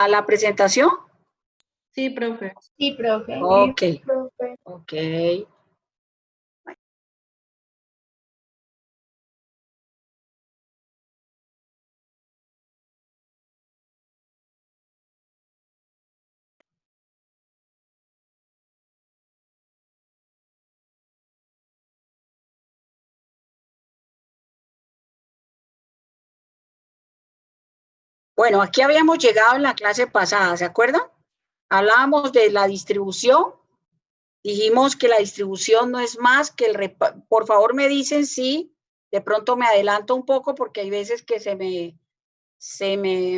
¿A la presentación? Sí, profe. Sí, profe. Ok, Sí, profe. ok. Bueno, aquí habíamos llegado en la clase pasada, ¿se acuerdan? Hablábamos de la distribución. Dijimos que la distribución no es más que el por favor me dicen si de pronto me adelanto un poco porque hay veces que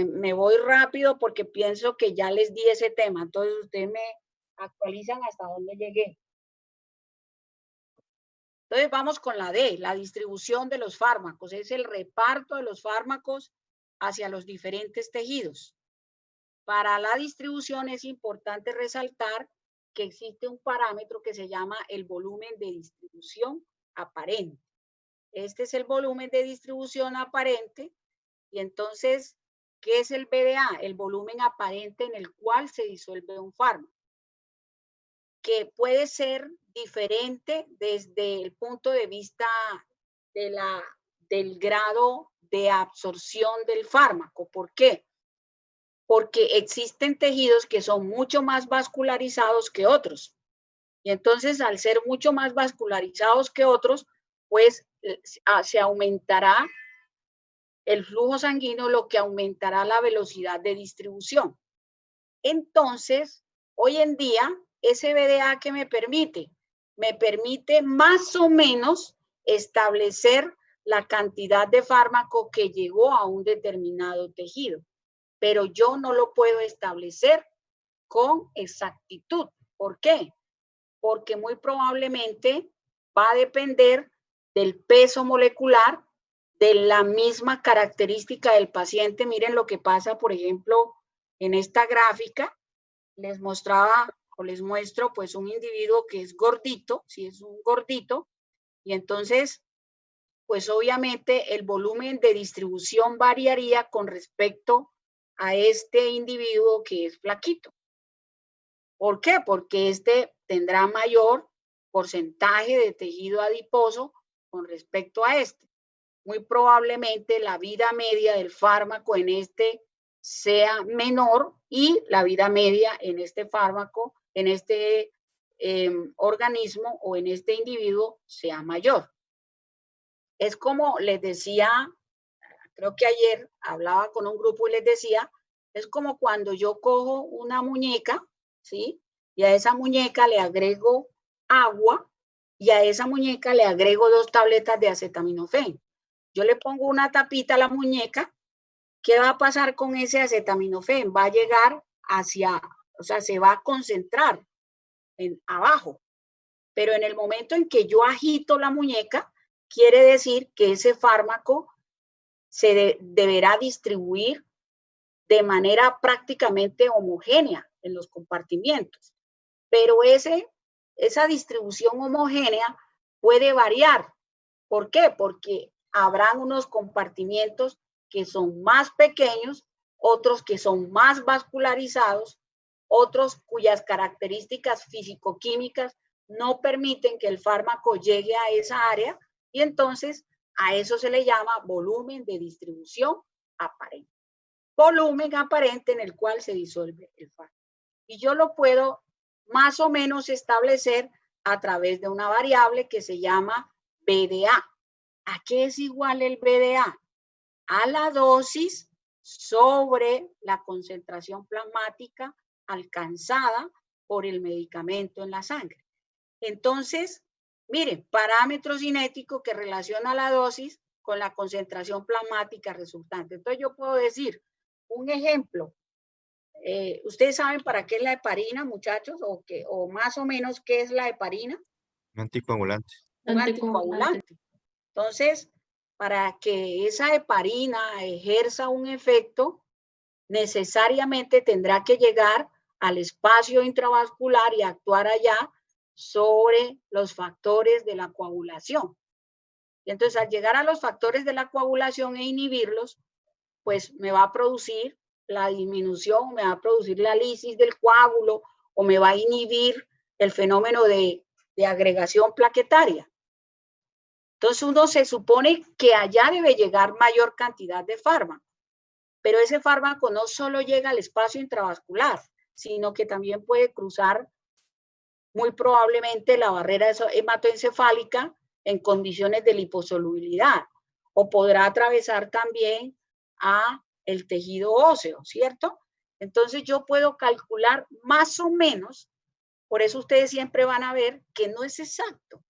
me voy rápido porque pienso que ya les di ese tema. Entonces ustedes me actualizan hasta dónde llegué. Entonces vamos con la D, la distribución de los fármacos. Es el reparto de los fármacos hacia los diferentes tejidos. Para la distribución es importante resaltar que existe un parámetro que se llama el volumen de distribución aparente. Este es el volumen de distribución aparente y entonces, ¿qué es el BDA? El volumen aparente en el cual se disuelve un fármaco, que puede ser diferente desde el punto de vista del grado de absorción del fármaco. ¿Por qué? Porque existen tejidos que son mucho más vascularizados que otros. Y entonces, al ser mucho más vascularizados que otros, pues se aumentará el flujo sanguíneo, lo que aumentará la velocidad de distribución. Entonces, hoy en día, ese BDA que me permite más o menos establecer la cantidad de fármaco que llegó a un determinado tejido. Pero yo no lo puedo establecer con exactitud. ¿Por qué? Porque muy probablemente va a depender del peso molecular, de la misma característica del paciente. Miren lo que pasa, por ejemplo, en esta gráfica. Les mostraba o les muestro pues un individuo que es gordito, si es un gordito, y entonces pues obviamente el volumen de distribución variaría con respecto a este individuo que es flaquito. ¿Por qué? Porque este tendrá mayor porcentaje de tejido adiposo con respecto a este. Muy probablemente la vida media del fármaco en este sea menor y la vida media en este fármaco, en este organismo o en este individuo sea mayor. Es como les decía, creo que ayer hablaba con un grupo y les decía, es como cuando yo cojo una muñeca, ¿sí? Y a esa muñeca le agrego agua y a esa muñeca le agrego 2 tabletas de acetaminofén. Yo le pongo una tapita a la muñeca, ¿qué va a pasar con ese acetaminofén? Va a llegar hacia, o sea, se va a concentrar abajo. Pero en el momento en que yo agito la muñeca, quiere decir que ese fármaco se deberá distribuir de manera prácticamente homogénea en los compartimientos. Pero esa distribución homogénea puede variar. ¿Por qué? Porque habrán unos compartimientos que son más pequeños, otros que son más vascularizados, otros cuyas características físico-químicas no permiten que el fármaco llegue a esa área y entonces a eso se le llama volumen de distribución aparente. Volumen aparente en el cual se disuelve el fármaco. Y yo lo puedo más o menos establecer a través de una variable que se llama BDA. ¿A qué es igual el BDA? A la dosis sobre la concentración plasmática alcanzada por el medicamento en la sangre. Entonces, miren, parámetro cinético que relaciona la dosis con la concentración plasmática resultante. Entonces yo puedo decir, un ejemplo, ¿ustedes saben para qué es la heparina, muchachos? O más o menos qué es la heparina. Un anticoagulante. Un anticoagulante. Entonces, para que esa heparina ejerza un efecto, necesariamente tendrá que llegar al espacio intravascular y actuar allá sobre los factores de la coagulación. Y entonces, al llegar a los factores de la coagulación e inhibirlos, pues me va a producir la disminución, me va a producir la lisis del coágulo o me va a inhibir el fenómeno de agregación plaquetaria. Entonces uno se supone que allá debe llegar mayor cantidad de fármaco, pero ese fármaco no solo llega al espacio intravascular, sino que también puede cruzar muy probablemente la barrera hematoencefálica en condiciones de liposolubilidad, o podrá atravesar también a el tejido óseo, ¿cierto? Entonces yo puedo calcular más o menos, por eso ustedes siempre van a ver que no es exacto,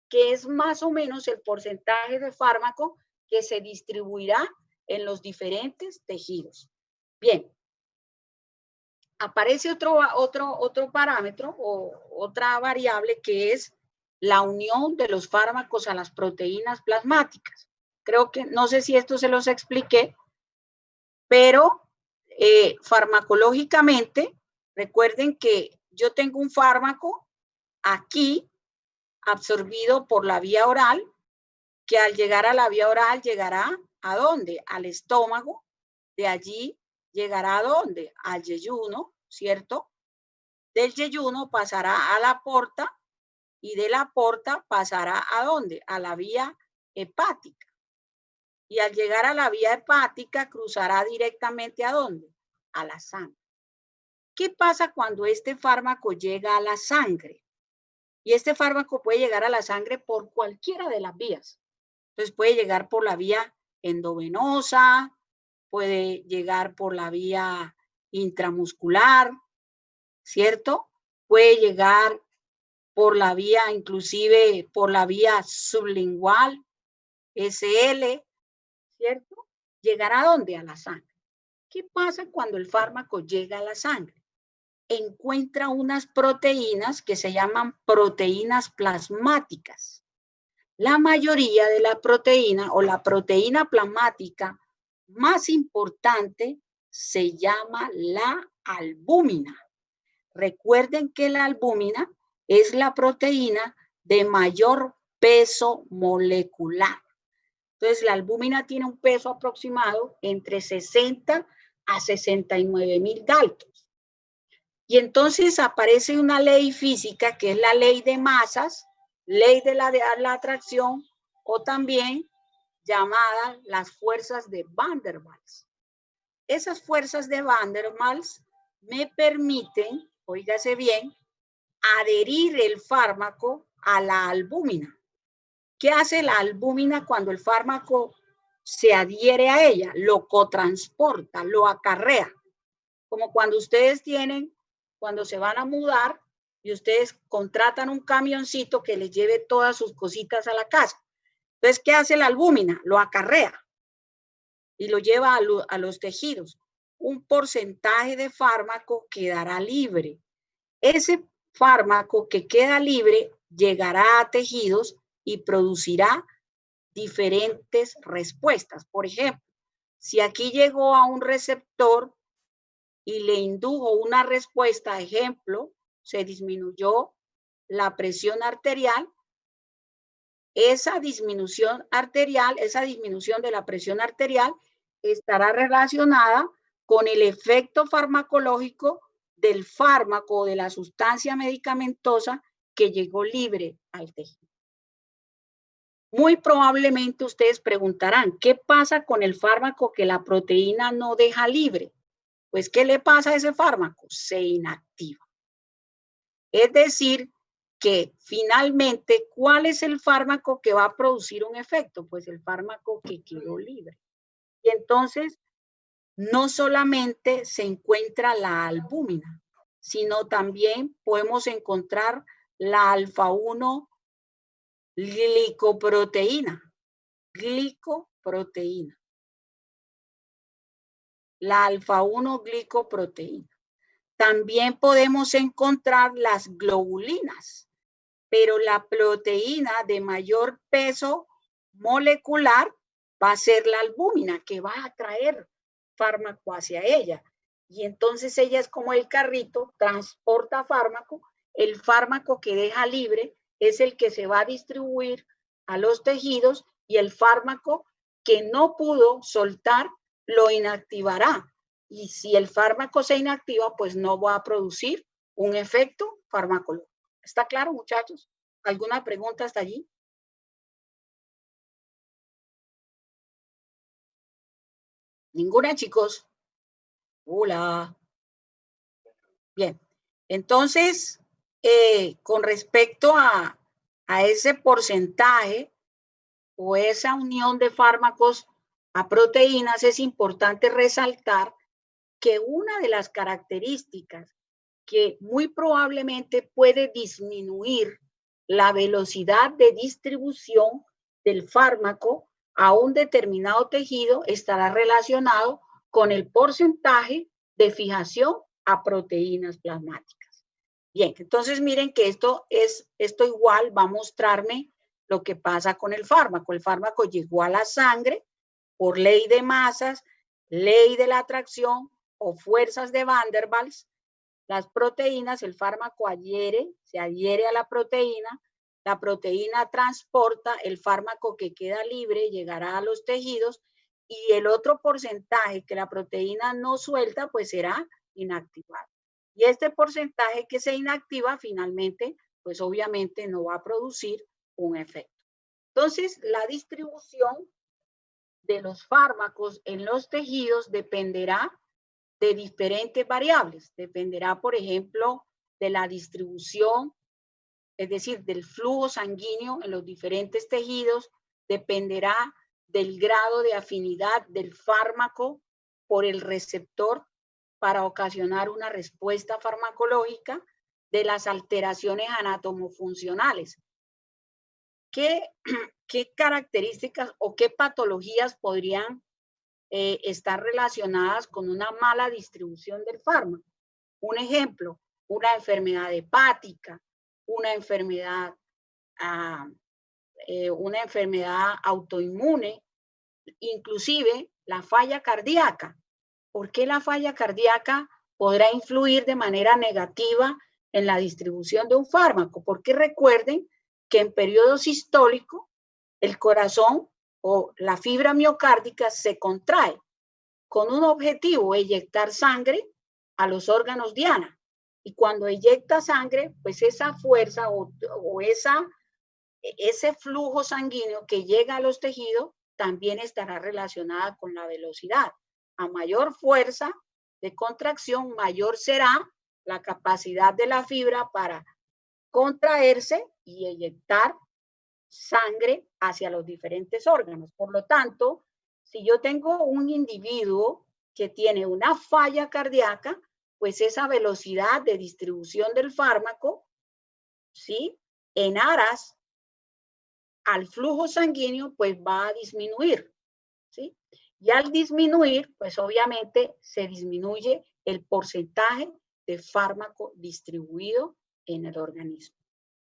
que es más o menos el porcentaje de fármaco que se distribuirá en los diferentes tejidos. Bien, aparece otro parámetro o otra variable que es la unión de los fármacos a las proteínas plasmáticas. Creo que, no sé si esto se los expliqué, pero farmacológicamente, recuerden que yo tengo un fármaco aquí absorbido por la vía oral, que al llegar a la vía oral llegará ¿a dónde? Al estómago, de allí llegará ¿a dónde? Al yeyuno, ¿cierto? Del yeyuno pasará a la porta y de la porta pasará ¿a dónde? A la vía hepática. Y al llegar a la vía hepática cruzará directamente ¿a dónde? A la sangre. ¿Qué pasa cuando este fármaco llega a la sangre? Y este fármaco puede llegar a la sangre por cualquiera de las vías. Entonces puede llegar por la vía endovenosa, puede llegar por la vía intramuscular, ¿cierto? Puede llegar por la vía, inclusive por la vía sublingual, SL, ¿cierto? ¿Llegará a dónde? A la sangre. ¿Qué pasa cuando el fármaco llega a la sangre? Encuentra unas proteínas que se llaman proteínas plasmáticas. La mayoría de la proteína o la proteína plasmática más importante se llama la albúmina. Recuerden que la albúmina es la proteína de mayor peso molecular. Entonces, la albúmina tiene un peso aproximado entre 60 a 69,000 Daltons. Y entonces aparece una ley física que es la ley de masas, ley de la atracción, o también llamada las fuerzas de Van der Waals. Esas fuerzas de Van der Waals me permiten, óigase bien, adherir el fármaco a la albúmina. ¿Qué hace la albúmina cuando el fármaco se adhiere a ella? Lo cotransporta, lo acarrea. Como cuando ustedes cuando se van a mudar y ustedes contratan un camioncito que les lleve todas sus cositas a la casa. Entonces, ¿qué hace la albúmina? Lo acarrea y lo lleva a los tejidos. Un porcentaje de fármaco quedará libre. Ese fármaco que queda libre llegará a tejidos y producirá diferentes respuestas. Por ejemplo, si aquí llegó a un receptor y le indujo una respuesta, ejemplo, se disminuyó la presión arterial, esa disminución de la presión arterial estará relacionada con el efecto farmacológico del fármaco o de la sustancia medicamentosa que llegó libre al tejido. Muy probablemente ustedes preguntarán, ¿qué pasa con el fármaco que la proteína no deja libre? Pues, ¿qué le pasa a ese fármaco? Se inactiva. Es decir, que finalmente, ¿cuál es el fármaco que va a producir un efecto? Pues el fármaco que quedó libre. Y entonces, no solamente se encuentra la albúmina, sino también podemos encontrar la alfa-1 glicoproteína. La alfa-1 glicoproteína. También podemos encontrar las globulinas, pero la proteína de mayor peso molecular va a ser la albúmina, que va a atraer fármaco hacia ella. Y entonces ella es como el carrito, transporta fármaco, el fármaco que deja libre es el que se va a distribuir a los tejidos y el fármaco que no pudo soltar lo inactivará y si el fármaco se inactiva, pues no va a producir un efecto farmacológico. ¿Está claro, muchachos? ¿Alguna pregunta hasta allí? ¿Ninguna, chicos? Hola. Bien. Entonces, con respecto a ese porcentaje o esa unión de fármacos a proteínas, es importante resaltar que una de las características que muy probablemente puede disminuir la velocidad de distribución del fármaco a un determinado tejido estará relacionado con el porcentaje de fijación a proteínas plasmáticas. Bien, entonces miren que esto igual va a mostrarme lo que pasa con el fármaco. El fármaco llegó a la sangre por ley de masas, ley de la atracción o fuerzas de Van der Waals. Las proteínas, el fármaco se adhiere a la proteína transporta el fármaco que queda libre, llegará a los tejidos y el otro porcentaje que la proteína no suelta, pues será inactivado. Y este porcentaje que se inactiva finalmente, pues obviamente no va a producir un efecto. Entonces, la distribución de los fármacos en los tejidos dependerá de diferentes variables. Dependerá, por ejemplo, de la distribución, es decir, del flujo sanguíneo en los diferentes tejidos, dependerá del grado de afinidad del fármaco por el receptor para ocasionar una respuesta farmacológica, de las alteraciones anatomofuncionales. ¿Qué características o qué patologías podrían estar relacionadas con una mala distribución del fármaco? Un ejemplo, una enfermedad hepática, una enfermedad autoinmune, inclusive la falla cardíaca. ¿Por qué la falla cardíaca podrá influir de manera negativa en la distribución de un fármaco? Porque recuerden que en periodo sistólico el corazón o la fibra miocárdica se contrae con un objetivo, eyectar sangre a los órganos diana. Y cuando eyecta sangre, pues esa fuerza o ese flujo sanguíneo que llega a los tejidos también estará relacionada con la velocidad. A mayor fuerza de contracción, mayor será la capacidad de la fibra para contraerse y eyectar sangre hacia los diferentes órganos. Por lo tanto, si yo tengo un individuo que tiene una falla cardíaca, pues esa velocidad de distribución del fármaco, ¿sí?, en aras al flujo sanguíneo, pues va a disminuir, ¿sí? Y al disminuir, pues obviamente se disminuye el porcentaje de fármaco distribuido en el organismo.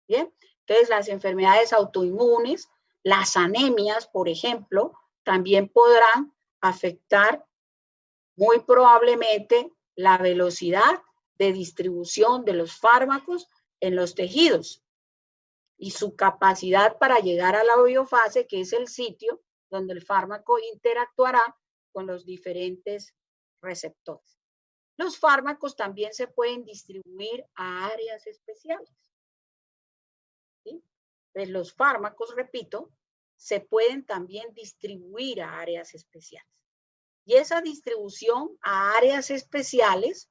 Bien, entonces las enfermedades autoinmunes, las anemias, por ejemplo, también podrán afectar muy probablemente la velocidad de distribución de los fármacos en los tejidos y su capacidad para llegar a la biofase, que es el sitio donde el fármaco interactuará con los diferentes receptores. Los fármacos también se pueden distribuir a áreas especiales. ¿Sí? Pues los fármacos, repito, se pueden también distribuir a áreas especiales. Y esa distribución a áreas especiales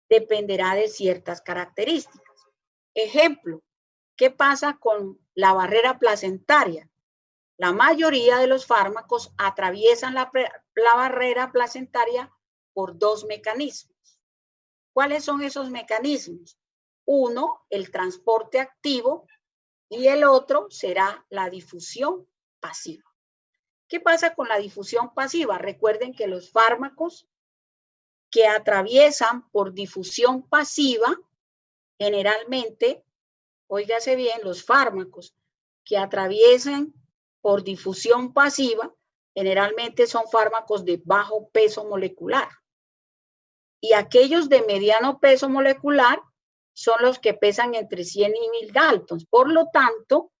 dependerá de ciertas características. Ejemplo, ¿qué pasa con la barrera placentaria? La mayoría de los fármacos atraviesan la barrera placentaria por dos mecanismos. ¿Cuáles son esos mecanismos? Uno, el transporte activo, y el otro será la difusión pasiva. ¿Qué pasa con la difusión pasiva? Recuerden que los fármacos que atraviesan por difusión pasiva, generalmente, óigase bien, los fármacos que atraviesan por difusión pasiva, generalmente son fármacos de bajo peso molecular. Y aquellos de mediano peso molecular son los que pesan entre 100 y 1000 daltons. Por lo tanto,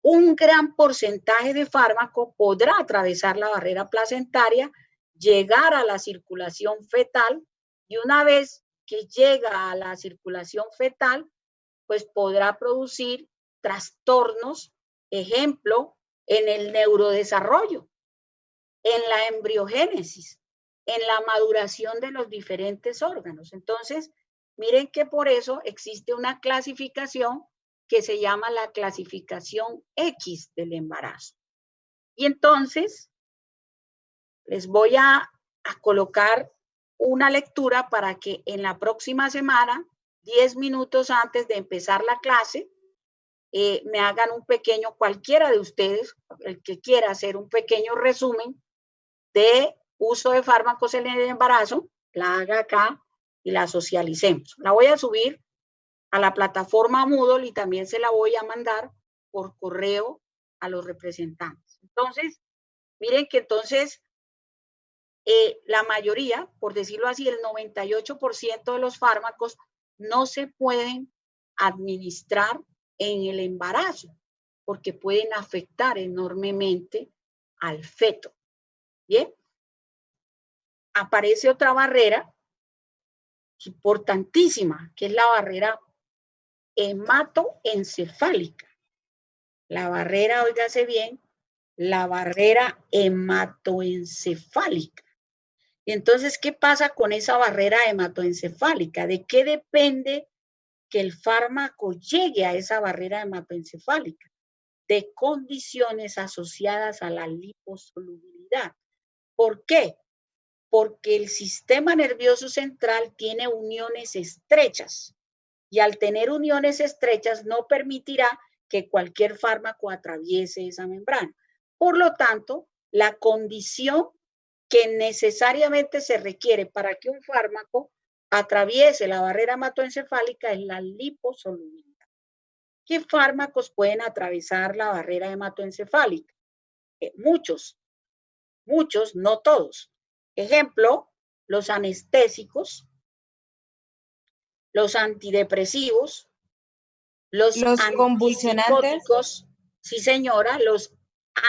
un gran porcentaje de fármaco podrá atravesar la barrera placentaria llegar a la circulación fetal, y una vez que llega a la circulación fetal, pues podrá producir trastornos, ejemplo, en el neurodesarrollo, en la embriogénesis, en la maduración de los diferentes órganos. Entonces, miren que por eso existe una clasificación que se llama la clasificación X del embarazo. Y entonces, les voy a colocar una lectura para que en la próxima semana, 10 minutos antes de empezar la clase, me hagan un pequeño, cualquiera de ustedes, el que quiera hacer un pequeño resumen de uso de fármacos en el embarazo, la haga acá y la socialicemos. La voy a subir a la plataforma Moodle y también se la voy a mandar por correo a los representantes. Entonces, miren que entonces la mayoría, por decirlo así, el 98% de los fármacos no se pueden administrar en el embarazo porque pueden afectar enormemente al feto. Bien, aparece otra barrera importantísima, que es la barrera hematoencefálica. La barrera, óigase bien, la barrera hematoencefálica. Y entonces, ¿qué pasa con esa barrera hematoencefálica? ¿De qué depende que el fármaco llegue a esa barrera hematoencefálica? De condiciones asociadas a la liposolubilidad. ¿Por qué? Porque el sistema nervioso central tiene uniones estrechas y al tener uniones estrechas no permitirá que cualquier fármaco atraviese esa membrana. Por lo tanto, la condición que necesariamente se requiere para que un fármaco atraviese la barrera hematoencefálica es la liposolubilidad. ¿Qué fármacos pueden atravesar la barrera hematoencefálica? Muchos, no todos. Ejemplo, los anestésicos, los antidepresivos, los antipsicóticos, sí señora, los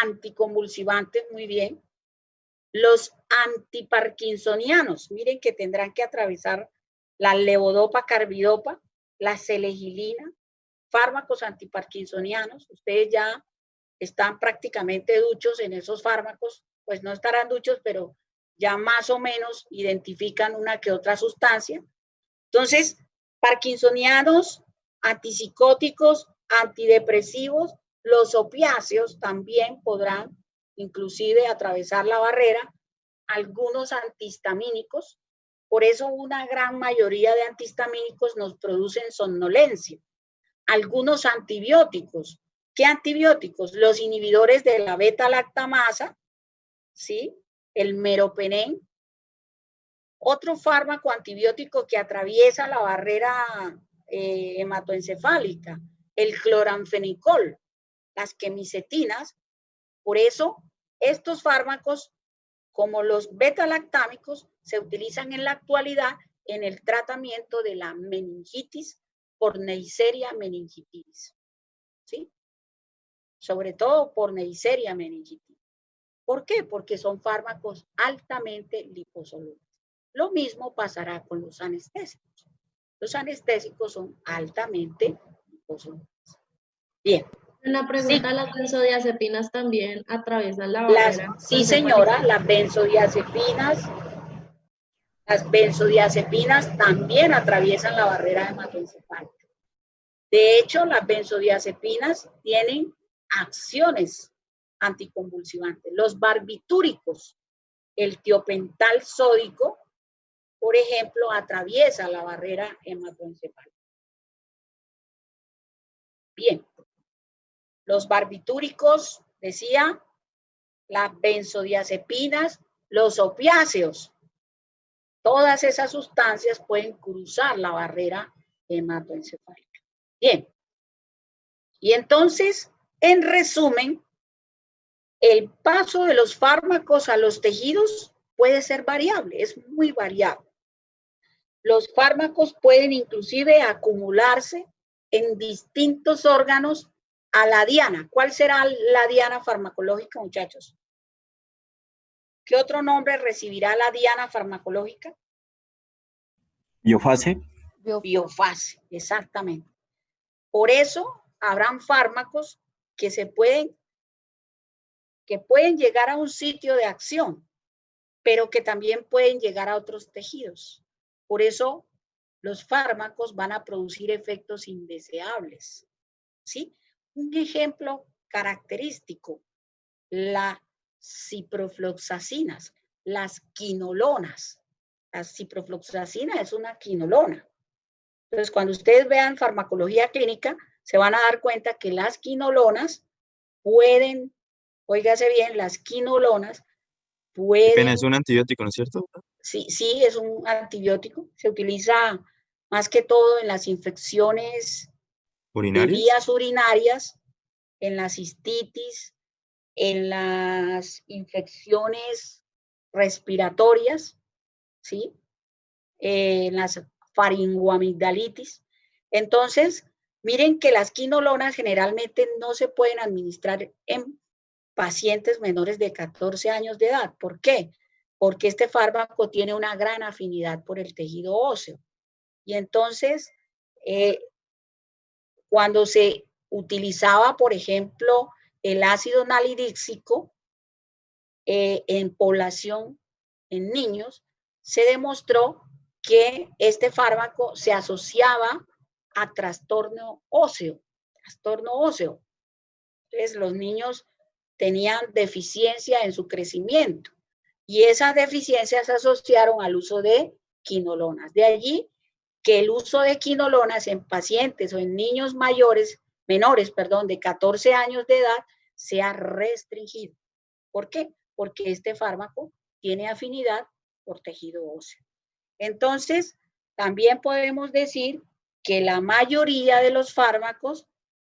anticonvulsivantes, muy bien, los antiparkinsonianos, miren que tendrán que atravesar la levodopa, carbidopa, la selegilina, fármacos antiparkinsonianos. Ustedes ya están prácticamente duchos en esos fármacos, pues no estarán duchos, pero ya más o menos identifican una que otra sustancia. Entonces, parkinsonianos, antipsicóticos, antidepresivos, los opiáceos también podrán inclusive atravesar la barrera, algunos antihistamínicos, por eso una gran mayoría de antihistamínicos nos producen somnolencia. Algunos antibióticos. ¿Qué antibióticos? Los inhibidores de la beta-lactamasa, ¿sí? El meropenem. Otro fármaco antibiótico que atraviesa la barrera hematoencefálica, el cloranfenicol, las quemicetinas. Por eso, estos fármacos, como los beta-lactámicos, se utilizan en la actualidad en el tratamiento de la meningitis por Neisseria meningitidis, ¿sí? Sobre todo por Neisseria meningitidis. ¿Por qué? Porque son fármacos altamente liposolubles. Lo mismo pasará con los anestésicos. Los anestésicos son altamente liposolubles. Bien. Una pregunta, sí. ¿Las benzodiazepinas también atraviesan la barrera? Sí, señora, las benzodiazepinas también atraviesan la barrera hematoencefálica. De hecho, las benzodiazepinas tienen acciones anticonvulsivantes. Los barbitúricos, el tiopental sódico, por ejemplo, atraviesa la barrera hematoencefálica. Bien, los barbitúricos, decía, las benzodiazepinas, los opiáceos, todas esas sustancias pueden cruzar la barrera hematoencefálica. Bien, y entonces, en resumen, el paso de los fármacos a los tejidos puede ser variable, es muy variable. Los fármacos pueden inclusive acumularse en distintos órganos a la diana. ¿Cuál será la diana farmacológica, muchachos? ¿Qué otro nombre recibirá la diana farmacológica? Biofase. Biofase, exactamente. Por eso habrán fármacos que pueden llegar a un sitio de acción, pero que también pueden llegar a otros tejidos. Por eso los fármacos van a producir efectos indeseables, ¿sí? Un ejemplo característico, las ciprofloxacinas, las quinolonas. La ciprofloxacina es una quinolona. Entonces, cuando ustedes vean farmacología clínica, se van a dar cuenta que las quinolonas pueden, óigase bien, las quinolonas pueden... Es un antibiótico, ¿no es cierto? Sí, sí, es un antibiótico. Se utiliza más que todo en las infecciones de vías urinarias, en la cistitis, en las infecciones respiratorias, ¿sí? En las faringoamigdalitis. Entonces, miren que las quinolonas generalmente no se pueden administrar en pacientes menores de 14 años de edad. ¿Por qué? Porque este fármaco tiene una gran afinidad por el tejido óseo. Y entonces, cuando se utilizaba, por ejemplo, el ácido nalidíxico en población, en niños, se demostró que este fármaco se asociaba a trastorno óseo, Entonces, los niños tenían deficiencia en su crecimiento y esas deficiencias se asociaron al uso de quinolonas. De allí que el uso de quinolonas en pacientes o en niños menores, de 14 años de edad sea restringido. ¿Por qué? Porque este fármaco tiene afinidad por tejido óseo. Entonces, también podemos decir que la mayoría de los fármacos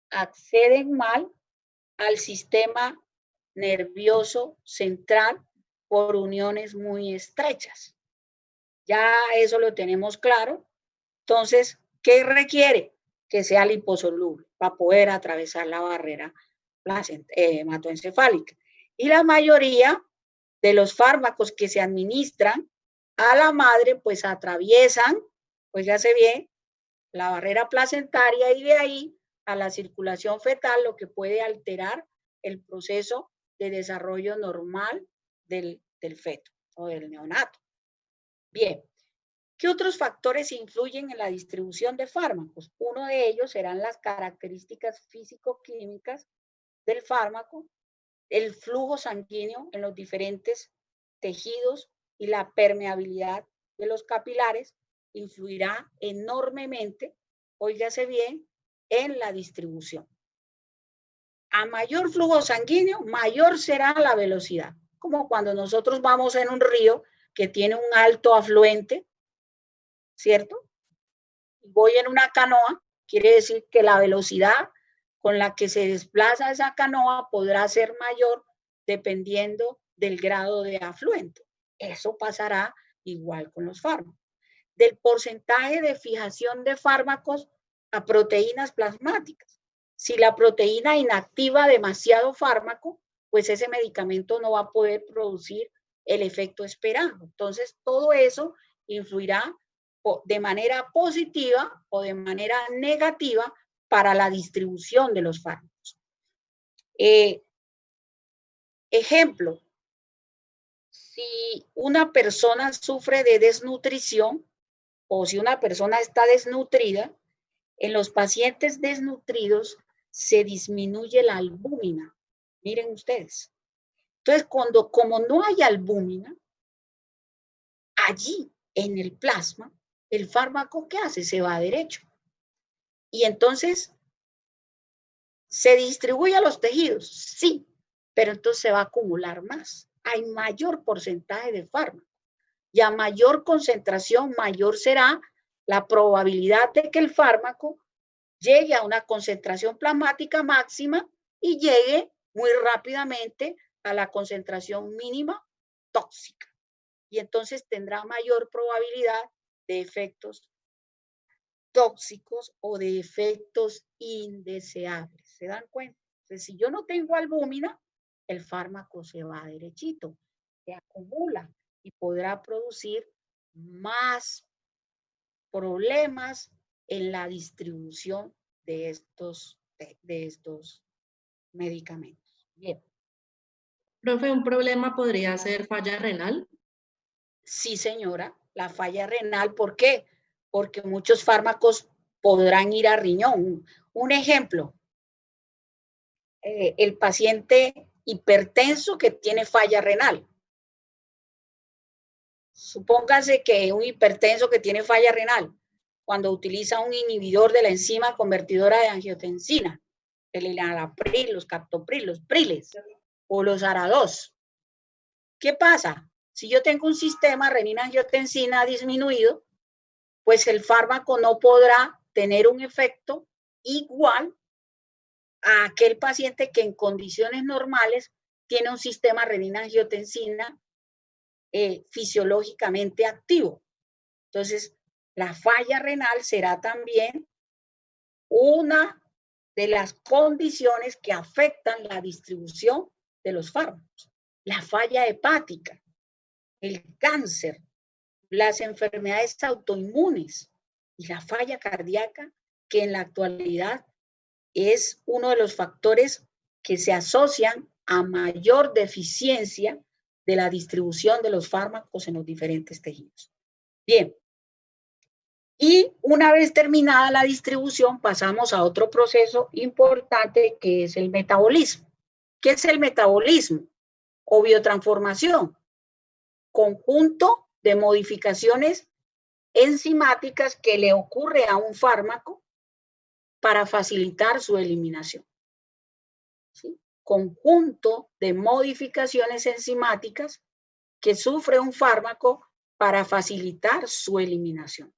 acceden mal al sistema nervioso central por uniones muy estrechas. Ya eso lo tenemos claro. Entonces, ¿qué requiere? Que sea liposoluble para poder atravesar la barrera hematoencefálica. Y la mayoría de los fármacos que se administran a la madre, pues atraviesan, pues ya se ve, la barrera placentaria y de ahí a la circulación fetal, lo que puede alterar el proceso de desarrollo normal del feto o del neonato. Bien, ¿qué otros factores influyen en la distribución de fármacos? Uno de ellos serán las características físico-químicas del fármaco, el flujo sanguíneo en los diferentes tejidos y la permeabilidad de los capilares influirá enormemente, óigase bien, en la distribución. A mayor flujo sanguíneo, mayor será la velocidad. Como cuando nosotros vamos en un río que tiene un alto afluente, ¿cierto? Voy en una canoa, quiere decir que la velocidad con la que se desplaza esa canoa podrá ser mayor dependiendo del grado de afluente. Eso pasará igual con los fármacos. Del porcentaje de fijación de fármacos a proteínas plasmáticas. Si la proteína inactiva demasiado fármaco, pues ese medicamento no va a poder producir el efecto esperado. Entonces, todo eso influirá de manera positiva o de manera negativa para la distribución de los fármacos. Ejemplo, si una persona sufre de desnutrición o si una persona está desnutrida, en los pacientes desnutridos se disminuye la albúmina. Miren ustedes. Entonces, como no hay albúmina, allí en el plasma, el fármaco, ¿qué hace? Se va derecho. Y entonces, ¿se distribuye a los tejidos? Sí, pero entonces se va a acumular más. Hay mayor porcentaje de fármaco. Y a mayor concentración, mayor será la probabilidad de que el fármaco llegue a una concentración plasmática máxima y llegue muy rápidamente a la concentración mínima tóxica. Y entonces tendrá mayor probabilidad de efectos tóxicos o de efectos indeseables. ¿Se dan cuenta? Entonces, si yo no tengo albúmina, el fármaco se va derechito. se acumula y podrá producir más problemas en la distribución de estos medicamentos. Bien. Profe, un problema podría ser falla renal. Sí, señora, la falla renal, ¿por qué? Porque muchos fármacos podrán ir a riñón. Un ejemplo, el paciente hipertenso que tiene falla renal. Supóngase que un hipertenso que tiene falla renal, cuando utiliza un inhibidor de la enzima convertidora de angiotensina, el enalapril, los captopril, los priles o los ARA2. ¿Qué pasa? Si yo tengo un sistema renina-angiotensina disminuido, pues el fármaco no podrá tener un efecto igual a aquel paciente que en condiciones normales tiene un sistema renina-angiotensina fisiológicamente activo. Entonces, la falla renal será también una de las condiciones que afectan la distribución de los fármacos. La falla hepática, el cáncer, las enfermedades autoinmunes y la falla cardíaca, que en la actualidad es uno de los factores que se asocian a mayor deficiencia de la distribución de los fármacos en los diferentes tejidos. Bien, y una vez terminada la distribución, pasamos a otro proceso importante que es el metabolismo. ¿Qué es el metabolismo o biotransformación? Conjunto de modificaciones enzimáticas que le ocurre a un fármaco para facilitar su eliminación. ¿Sí? Conjunto de modificaciones enzimáticas que sufre un fármaco para facilitar su eliminación.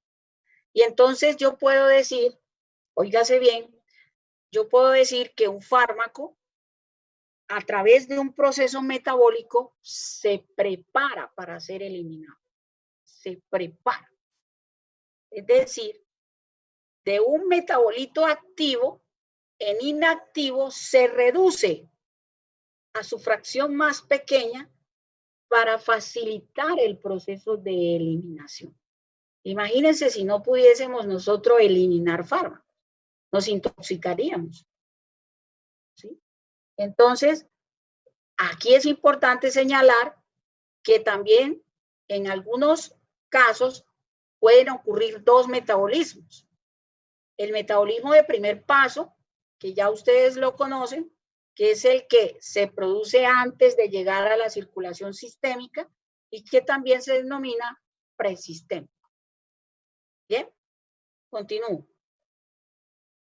Y entonces yo puedo decir, óigase bien, yo puedo decir que un fármaco a través de un proceso metabólico se prepara para ser eliminado. Se prepara. Es decir, de un metabolito activo en inactivo se reduce a su fracción más pequeña para facilitar el proceso de eliminación. Imagínense si no pudiésemos nosotros eliminar fármacos, nos intoxicaríamos. ¿Sí? Entonces, aquí es importante señalar que también en algunos casos pueden ocurrir dos metabolismos. El metabolismo de primer paso, que ya ustedes lo conocen, que es el que se produce antes de llegar a la circulación sistémica y que también se denomina presistémico. Bien, continúo.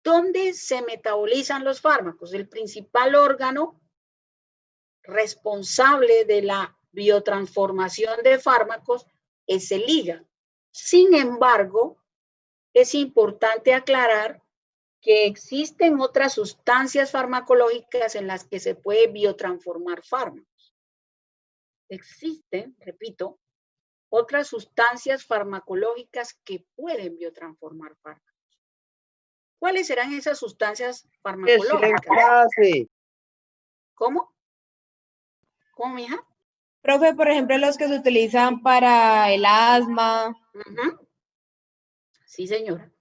¿Dónde se metabolizan los fármacos? El principal órgano responsable de la biotransformación de fármacos es el hígado. Sin embargo, es importante aclarar que existen otras sustancias farmacológicas en las que se puede biotransformar fármacos. Existen, repito, otras sustancias farmacológicas que pueden biotransformar fármacos. ¿Cuáles serán esas sustancias farmacológicas? ¿Cómo? ¿Cómo, mija? Profe, por ejemplo, los que se utilizan para el asma. Sí, señora.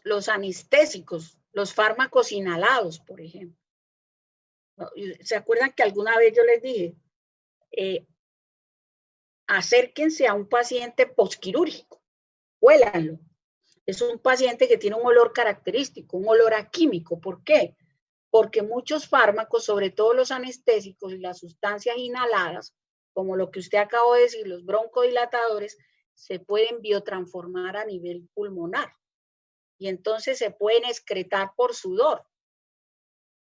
Los anestésicos, los fármacos inhalados, por ejemplo. ¿Se acuerdan que alguna vez yo les dije? Acérquense a un paciente posquirúrgico, huélanlo. Es un paciente que tiene un olor característico, un olor a químico. ¿Por qué? Porque muchos fármacos, sobre todo los anestésicos y las sustancias inhaladas, como lo que usted acabó de decir, los broncodilatadores, se pueden biotransformar a nivel pulmonar. Y entonces se pueden excretar por sudor.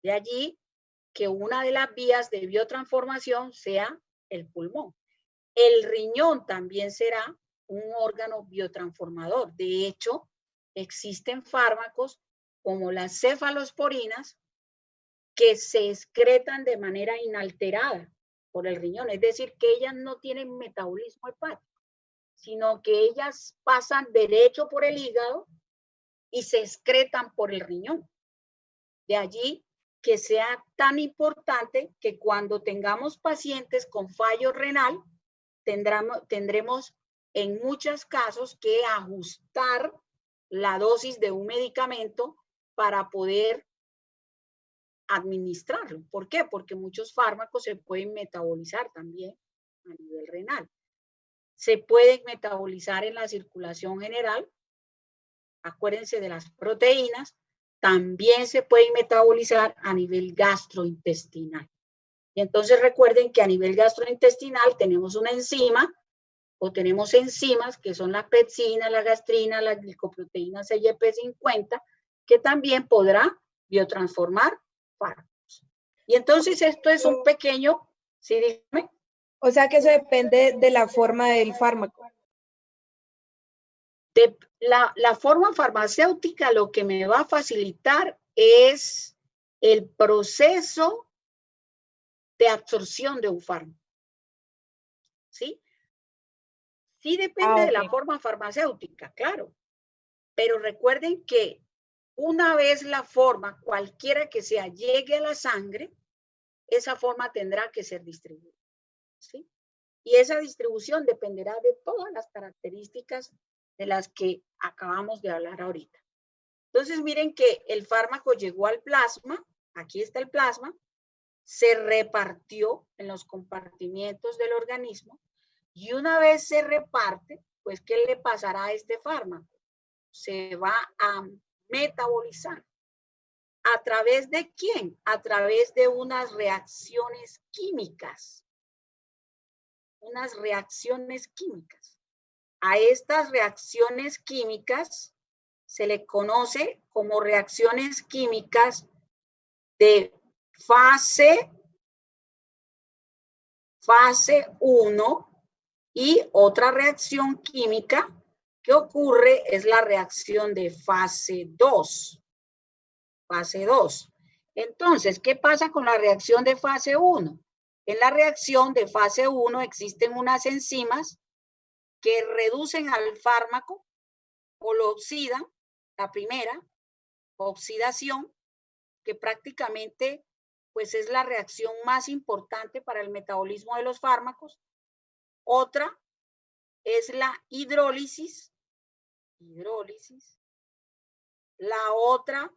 De allí que una de las vías de biotransformación sea el pulmón. El riñón también será un órgano biotransformador. De hecho, existen fármacos como las cefalosporinas que se excretan de manera inalterada por el riñón. Es decir, que ellas no tienen metabolismo hepático, sino que ellas pasan derecho por el hígado y se excretan por el riñón. De allí que sea tan importante que cuando tengamos pacientes con fallo renal, tendremos en muchos casos que ajustar la dosis de un medicamento para poder administrarlo. ¿Por qué? Porque muchos fármacos se pueden metabolizar también a nivel renal. Se pueden metabolizar en la circulación general. Acuérdense de las proteínas. También se pueden metabolizar a nivel gastrointestinal. Y entonces recuerden que a nivel gastrointestinal tenemos una enzima o tenemos enzimas que son la pepsina, la gastrina, la glicoproteína CYP50, que también podrá biotransformar fármacos. Y entonces esto es un pequeño, ¿sí? Dígame. O sea que eso depende de la forma del fármaco. De la forma farmacéutica lo que me va a facilitar es el proceso de absorción de un fármaco. ¿Sí? Sí depende de la forma farmacéutica, claro. Pero recuerden que una vez la forma, cualquiera que sea, llegue a la sangre, esa forma tendrá que ser distribuida. ¿Sí? Y esa distribución dependerá de todas las características de las que acabamos de hablar ahorita. Entonces, miren que el fármaco llegó al plasma, aquí está el plasma, se repartió en los compartimientos del organismo y una vez se reparte, pues, ¿qué le pasará a este fármaco? Se va a metabolizar. ¿A través de quién? A través de unas reacciones químicas. Unas reacciones químicas. A estas reacciones químicas se le conoce como reacciones químicas de fase 1 y otra reacción química que ocurre es la reacción de fase 2. Fase 2. Entonces, ¿qué pasa con la reacción de fase 1? En la reacción de fase 1 existen unas enzimas que reducen al fármaco o lo oxidan. La primera, oxidación, que prácticamente pues es la reacción más importante para el metabolismo de los fármacos. Otra es la hidrólisis. La otra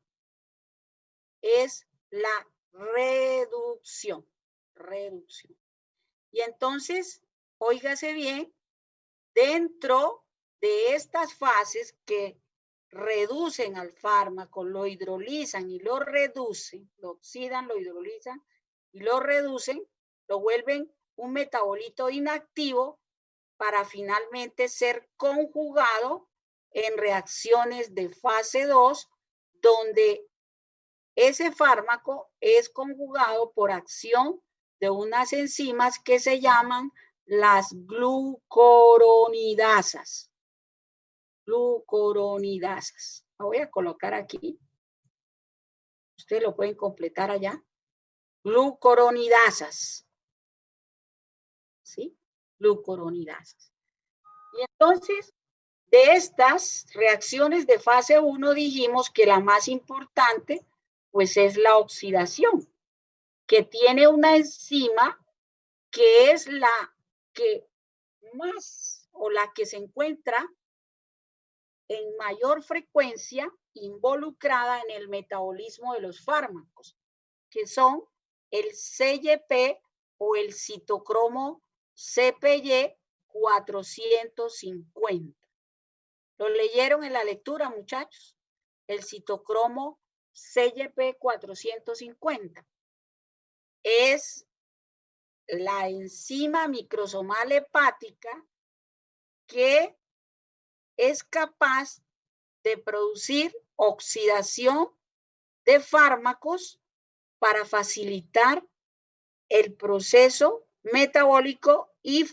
es la reducción. Y entonces, óigase bien, dentro de estas fases que reducen al fármaco, lo hidrolizan y lo reducen, lo oxidan, lo hidrolizan y lo reducen, lo vuelven un metabolito inactivo para finalmente ser conjugado en reacciones de fase 2, donde ese fármaco es conjugado por acción de unas enzimas que se llaman las glucuronidasas. Glucuronidasas. La voy a colocar aquí. Ustedes lo pueden completar allá. Glucuronidasas. ¿Sí? Glucuronidasas. Y entonces, de estas reacciones de fase 1 dijimos que la más importante pues es la oxidación, que tiene una enzima que es la que más o la que se encuentra en mayor frecuencia involucrada en el metabolismo de los fármacos, que son el CYP o el citocromo CpY 450. ¿Lo leyeron en la lectura, muchachos? El citocromo CyP 450 es la enzima microsomal hepática que es capaz de producir oxidación de fármacos para facilitar el proceso metabólico y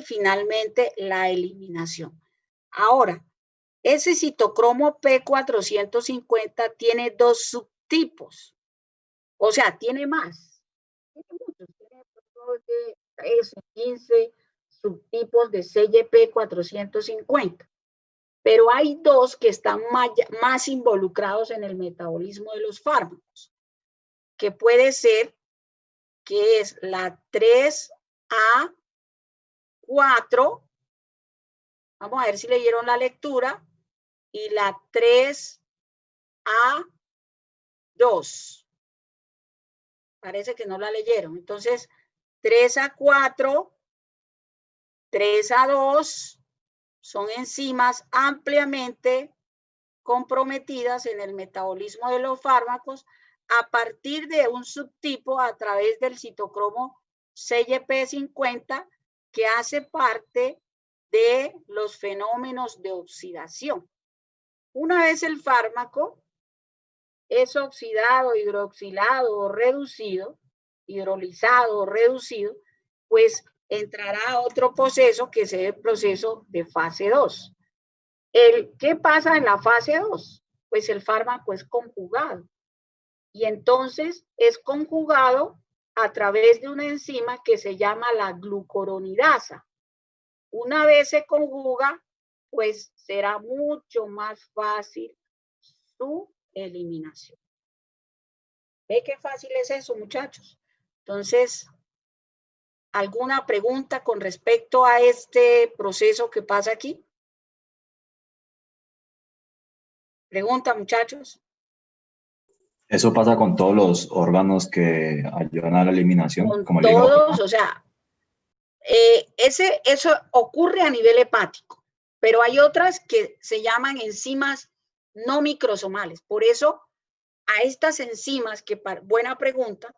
finalmente la eliminación. Ahora, ese citocromo P450 tiene dos subtipos, o sea, tiene más. Tiene muchos, tiene 15 subtipos de CYP 450, pero hay dos que están más involucrados en el metabolismo de los fármacos. que puede ser, que es la 3A4, vamos a ver si leyeron la lectura, y la 3A2. Parece que no la leyeron. Entonces, 3A4, 3A2 son enzimas ampliamente comprometidas en el metabolismo de los fármacos a partir de un subtipo a través del citocromo CYP50 que hace parte de los fenómenos de oxidación. Una vez el fármaco es oxidado, hidroxilado o reducido, hidrolizado o reducido, pues entrará a otro proceso que es el proceso de fase 2. ¿Qué pasa en la fase 2? Pues el fármaco es conjugado y entonces es conjugado a través de una enzima que se llama la glucuronidasa. Una vez se conjuga, pues será mucho más fácil su eliminación. ¿Ve qué fácil es eso, muchachos? Entonces, ¿alguna pregunta con respecto a este proceso que pasa aquí? Pregunta, muchachos. ¿Eso pasa con todos los órganos que ayudan a la eliminación? Con Como el hígado? todos, o sea, eso ocurre a nivel hepático, pero hay otras que se llaman enzimas no microsomales. Por eso, a estas enzimas, buena pregunta,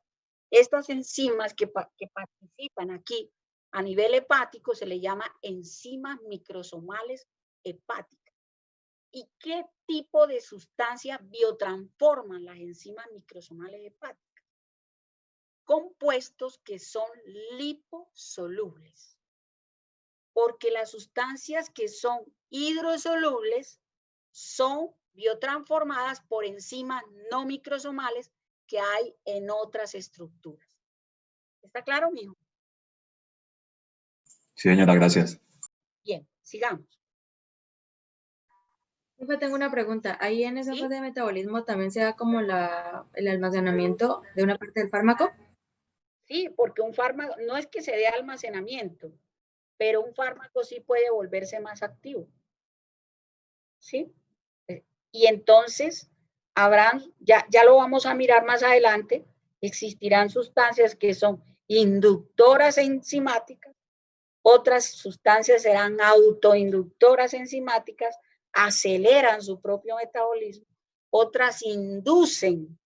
estas enzimas que participan aquí a nivel hepático se le llama enzimas microsomales hepáticas. ¿Y qué tipo de sustancias biotransforman las enzimas microsomales hepáticas? Compuestos que son liposolubles. Porque las sustancias que son hidrosolubles son biotransformadas por enzimas no microsomales que hay en otras estructuras. ¿Está claro, mijo? Sí, señora, gracias. Bien, sigamos. Yo tengo una pregunta. Ahí en esa ¿Sí? fase de metabolismo también se da como el almacenamiento de una parte del fármaco. Sí, porque un fármaco, no es que se dé almacenamiento, pero un fármaco sí puede volverse más activo. ¿Sí? Y entonces habrán, ya lo vamos a mirar más adelante, existirán sustancias que son inductoras enzimáticas, otras sustancias serán autoinductoras enzimáticas, aceleran su propio metabolismo, otras inducen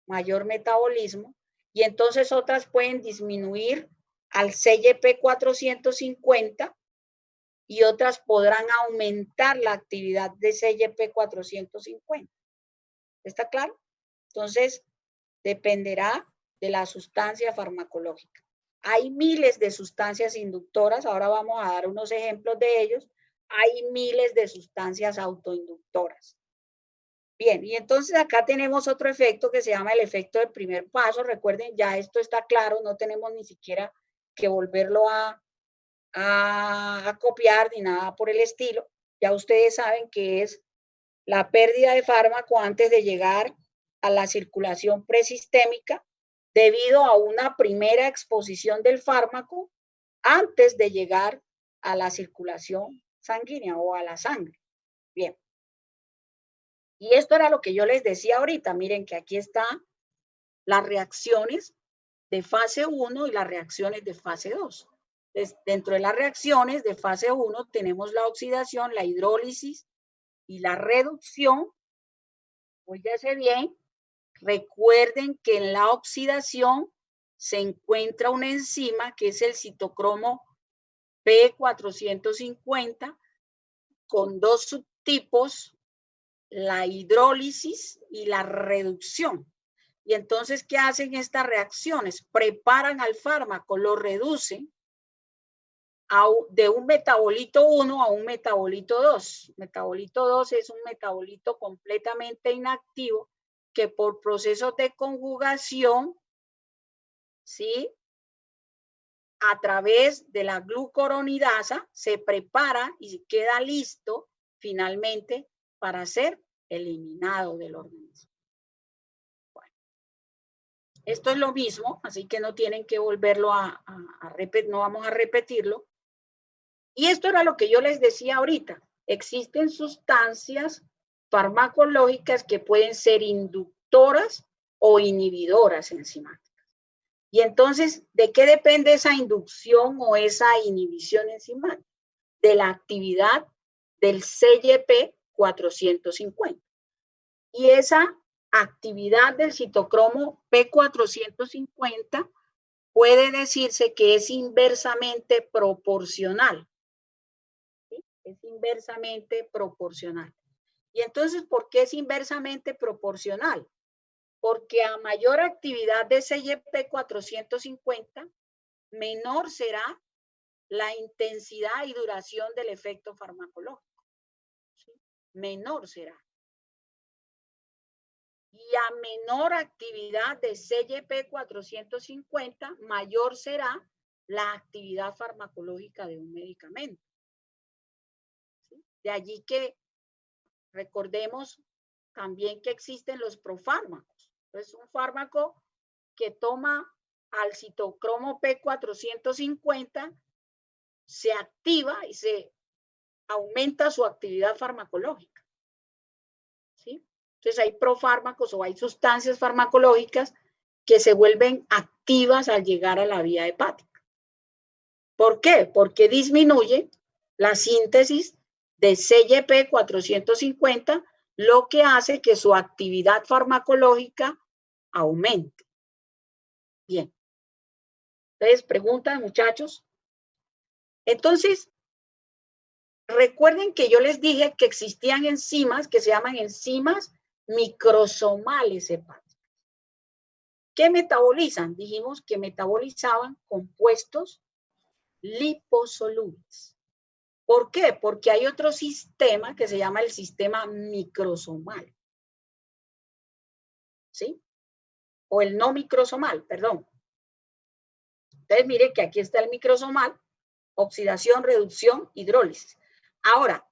mayor metabolismo y entonces otras pueden disminuir al CYP450 y otras podrán aumentar la actividad de CYP450. ¿Está claro? Entonces, dependerá de la sustancia farmacológica. Hay miles de sustancias inductoras, ahora vamos a dar unos ejemplos de ellos. Hay miles de sustancias autoinductoras. Bien, y entonces acá tenemos otro efecto que se llama el efecto del primer paso. Recuerden, ya esto está claro, no tenemos ni siquiera que volverlo a copiar ni nada por el estilo. Ya ustedes saben que es la pérdida de fármaco antes de llegar a la circulación presistémica debido a una primera exposición del fármaco antes de llegar a la circulación sanguínea o a la sangre. Bien. Y esto era lo que yo les decía ahorita. Miren que aquí están las reacciones de fase 1 y las reacciones de fase 2. Dentro de las reacciones de fase 1 tenemos la oxidación, la hidrólisis y la reducción. Óigase bien, recuerden que en la oxidación se encuentra una enzima que es el citocromo P450 con dos subtipos, la hidrólisis y la reducción. Y entonces, ¿qué hacen estas reacciones? Preparan al fármaco, lo reducen de un metabolito 1 a un metabolito 2. Metabolito 2 es un metabolito completamente inactivo que por procesos de conjugación, ¿sí?, a través de la glucuronidasa se prepara y queda listo finalmente para ser eliminado del organismo. Bueno. Esto es lo mismo, así que no tienen que volverlo a repetir, no vamos a repetirlo. Y esto era lo que yo les decía ahorita. Existen sustancias farmacológicas que pueden ser inductoras o inhibidoras enzimáticas. Y entonces, ¿de qué depende esa inducción o esa inhibición enzimática? De la actividad del CYP 450. Y esa actividad del citocromo P450 puede decirse que es inversamente proporcional. ¿Sí? Es inversamente proporcional. Y entonces, ¿por qué es inversamente proporcional? Porque a mayor actividad de CYP 450, menor será la intensidad y duración del efecto farmacológico. ¿Sí? Menor será. Y a menor actividad de CYP 450, mayor será la actividad farmacológica de un medicamento. ¿Sí? De allí que recordemos también que existen los profármacos. Es un fármaco que toma al citocromo P450, se activa y se aumenta su actividad farmacológica. ¿Sí? Entonces hay profármacos o hay sustancias farmacológicas que se vuelven activas al llegar a la vía hepática. ¿Por qué? Porque disminuye la síntesis de CYP 450, lo que hace que su actividad farmacológica aumente. Bien. Entonces, preguntan, muchachos. Entonces, recuerden que yo les dije que existían enzimas que se llaman enzimas microsomales hepáticas. ¿Qué metabolizan? Dijimos que metabolizaban compuestos liposolubles. ¿Por qué? Porque hay otro sistema que se llama el sistema microsomal. ¿Sí? O el no microsomal, perdón. Entonces, mire que aquí está el microsomal, oxidación, reducción, hidrólisis. Ahora,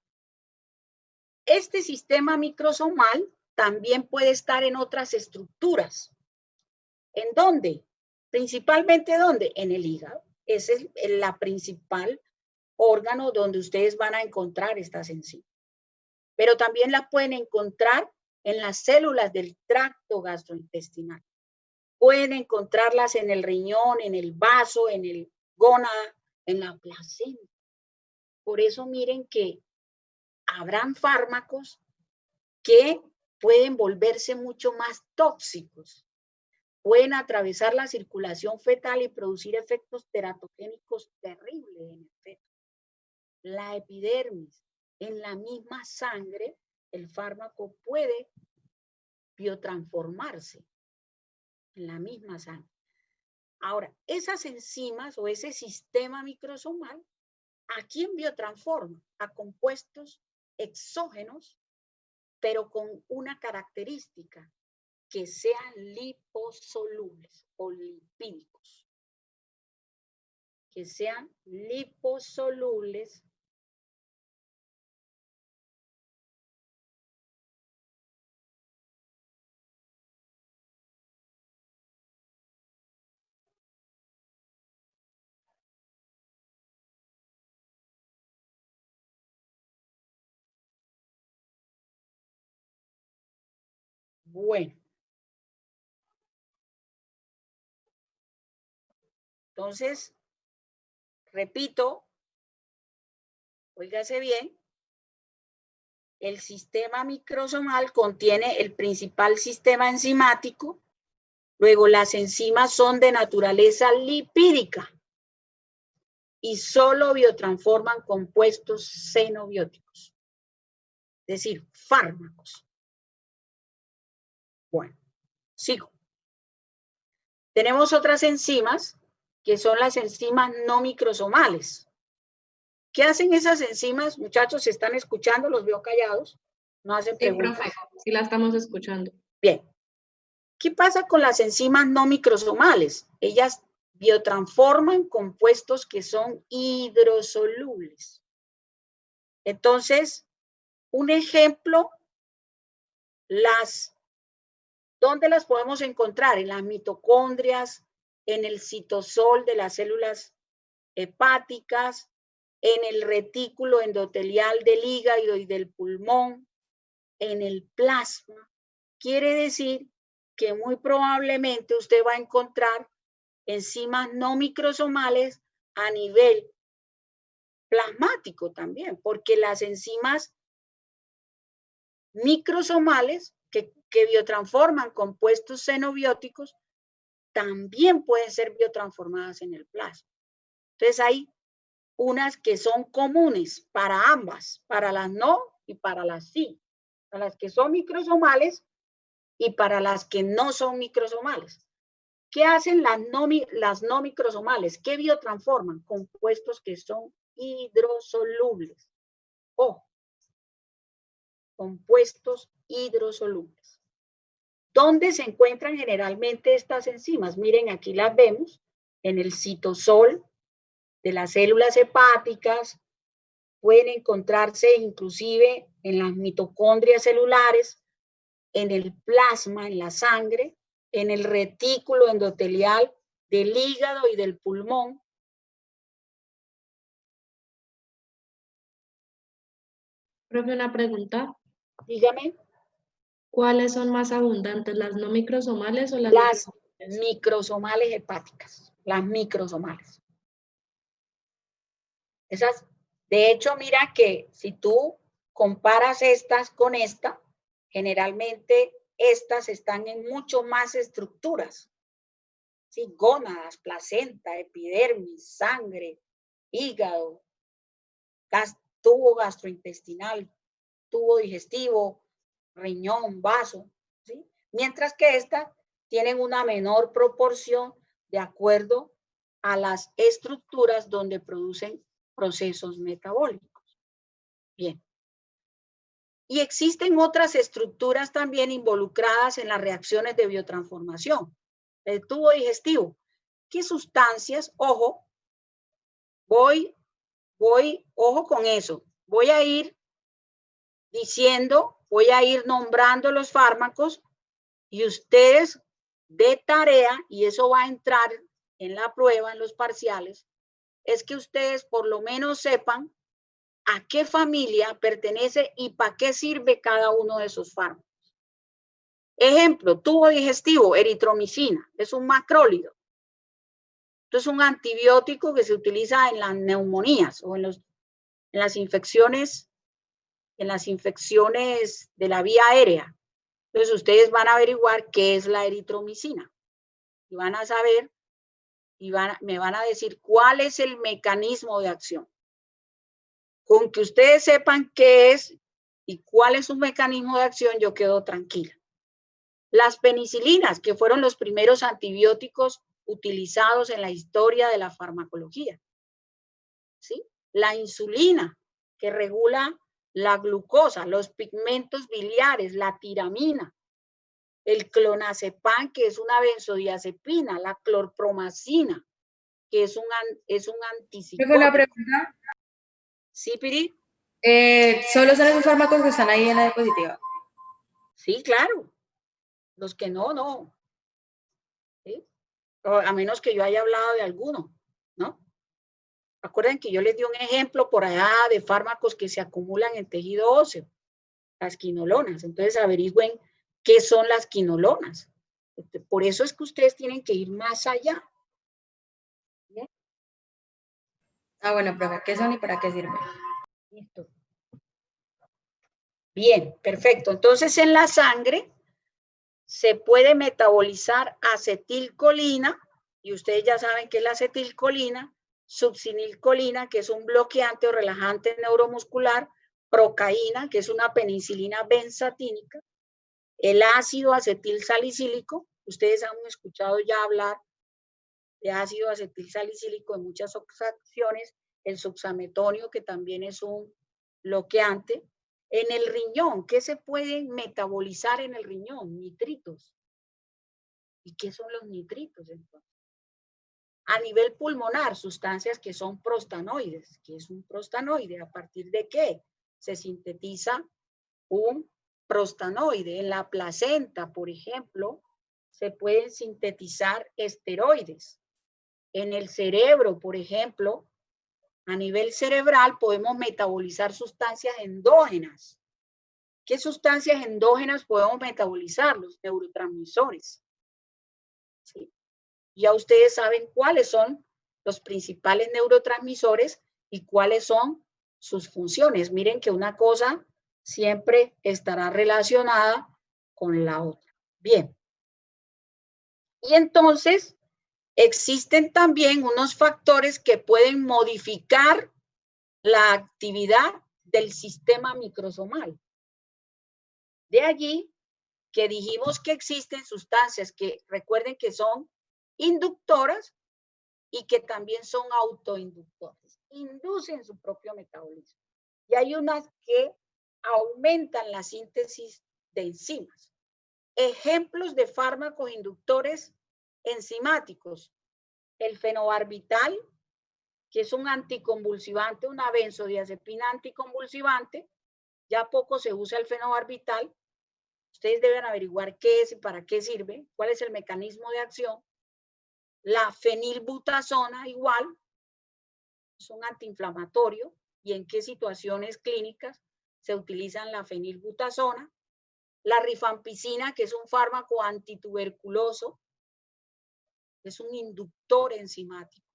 este sistema microsomal también puede estar en otras estructuras. ¿En dónde? Principalmente, ¿dónde? En el hígado. Ese es la principal órgano donde ustedes van a encontrar estas enzimas. Pero también la pueden encontrar en las células del tracto gastrointestinal. Pueden encontrarlas en el riñón, en el vaso, en el gónada, en la placenta. Por eso miren que habrán fármacos que pueden volverse mucho más tóxicos. Pueden atravesar la circulación fetal y producir efectos teratogénicos terribles en el feto. La epidermis, en la misma sangre, el fármaco puede biotransformarse en la misma sangre. Ahora, esas enzimas o ese sistema microsomal, ¿a quién biotransforma? A compuestos exógenos, pero con una característica, que sean liposolubles o lipídicos. Que sean liposolubles bueno. Entonces, repito, óigase bien, el sistema microsomal contiene el principal sistema enzimático, luego las enzimas son de naturaleza lipídica y solo biotransforman compuestos xenobióticos, es decir, fármacos. Bueno, sigo. Tenemos otras enzimas que son las enzimas no microsomales. ¿Qué hacen esas enzimas? Muchachos, ¿se están escuchando? Los veo callados. No hacen preguntas. Sí, profe, sí la estamos escuchando. Bien. ¿Qué pasa con las enzimas no microsomales? Ellas biotransforman compuestos que son hidrosolubles. Entonces, un ejemplo, las ¿Dónde las podemos encontrar? En las mitocondrias, en el citosol de las células hepáticas, en el retículo endotelial del hígado y del pulmón, en el plasma. Quiere decir que muy probablemente usted va a encontrar enzimas no microsomales a nivel plasmático también, porque las enzimas microsomales que biotransforman compuestos xenobióticos también pueden ser biotransformadas en el plasma. Entonces hay unas que son comunes para ambas, para las no y para las sí, para las que son microsomales y para las que no son microsomales. ¿Qué hacen las no microsomales? ¿Qué biotransforman? Compuestos que son hidrosolubles. Ojo, compuestos hidrosolubles. ¿Dónde se encuentran generalmente estas enzimas? Miren, aquí las vemos en el citosol de las células hepáticas, pueden encontrarse inclusive en las mitocondrias celulares, en el plasma, en la sangre, en el retículo endotelial del hígado y del pulmón. Profe, una pregunta. Dígame. ¿Cuáles son más abundantes, las no microsomales o las microsomales hepáticas? Las microsomales. Esas, de hecho, mira que si tú comparas estas con esta, generalmente estas están en mucho más estructuras. ¿Sí? Gónadas, placenta, epidermis, sangre, hígado, tubo gastrointestinal, tubo digestivo, riñón, vaso, ¿sí? Mientras que estas tienen una menor proporción de acuerdo a las estructuras donde producen procesos metabólicos. Bien. Y existen otras estructuras también involucradas en las reacciones de biotransformación. El tubo digestivo. ¿Qué sustancias? Ojo, ojo con eso. Voy a ir diciendo, voy a ir nombrando los fármacos y ustedes de tarea, y eso va a entrar en la prueba, en los parciales, es que ustedes por lo menos sepan a qué familia pertenece y para qué sirve cada uno de esos fármacos. Ejemplo, tubo digestivo, eritromicina, es un macrólido. Esto es un antibiótico que se utiliza en las neumonías o en las infecciones de la vía aérea. Entonces ustedes van a averiguar qué es la eritromicina y van a saber y me van a decir cuál es el mecanismo de acción. Con que ustedes sepan qué es y cuál es su mecanismo de acción, yo quedo tranquila. Las penicilinas, que fueron los primeros antibióticos utilizados en la historia de la farmacología. ¿Sí? La insulina, que regula la glucosa, los pigmentos biliares, la tiramina, el clonazepam, que es una benzodiazepina, la clorpromacina, que es un antipsicótico. Una pregunta. ¿Sí, Piri? ¿Solo son esos fármacos que están ahí en la diapositiva? Sí, claro. Los que no. ¿Sí? A menos que yo haya hablado de alguno, ¿no? Acuerden que yo les di un ejemplo por allá de fármacos que se acumulan en tejido óseo, las quinolonas. Entonces averigüen qué son las quinolonas. Por eso es que ustedes tienen que ir más allá. ¿Bien? Bueno, profe, ¿qué son y para qué sirven? Listo. Bien, perfecto. Entonces en la sangre se puede metabolizar acetilcolina, y ustedes ya saben qué es la acetilcolina, succinilcolina, que es un bloqueante o relajante neuromuscular, procaína, que es una penicilina benzatínica, el ácido acetilsalicílico, ustedes han escuchado ya hablar de ácido acetilsalicílico en muchas ocasiones, el succametonio, que también es un bloqueante. En el riñón, ¿qué se puede metabolizar en el riñón? Nitritos. ¿Y qué son los nitritos entonces? A nivel pulmonar, sustancias que son prostanoides. ¿Qué es un prostanoide? ¿A partir de qué? Se sintetiza un prostanoide. En la placenta, por ejemplo, se pueden sintetizar esteroides. En el cerebro, por ejemplo, a nivel cerebral podemos metabolizar sustancias endógenas. ¿Qué sustancias endógenas podemos metabolizar? Los neurotransmisores. ¿Sí? Ya ustedes saben cuáles son los principales neurotransmisores y cuáles son sus funciones. Miren que una cosa siempre estará relacionada con la otra. Bien. Y entonces existen también unos factores que pueden modificar la actividad del sistema microsomal. De allí que dijimos que existen sustancias que recuerden que son inductoras y que también son autoinductores, inducen su propio metabolismo. Y hay unas que aumentan la síntesis de enzimas. Ejemplos de fármacos inductores enzimáticos: el fenobarbital, que es un anticonvulsivante, una benzodiazepina anticonvulsivante. Ya poco se usa el fenobarbital. Ustedes deben averiguar qué es y para qué sirve, cuál es el mecanismo de acción. La fenilbutazona igual, es un antiinflamatorio, y en qué situaciones clínicas se utilizan la fenilbutazona. La rifampicina, que es un fármaco antituberculoso, es un inductor enzimático.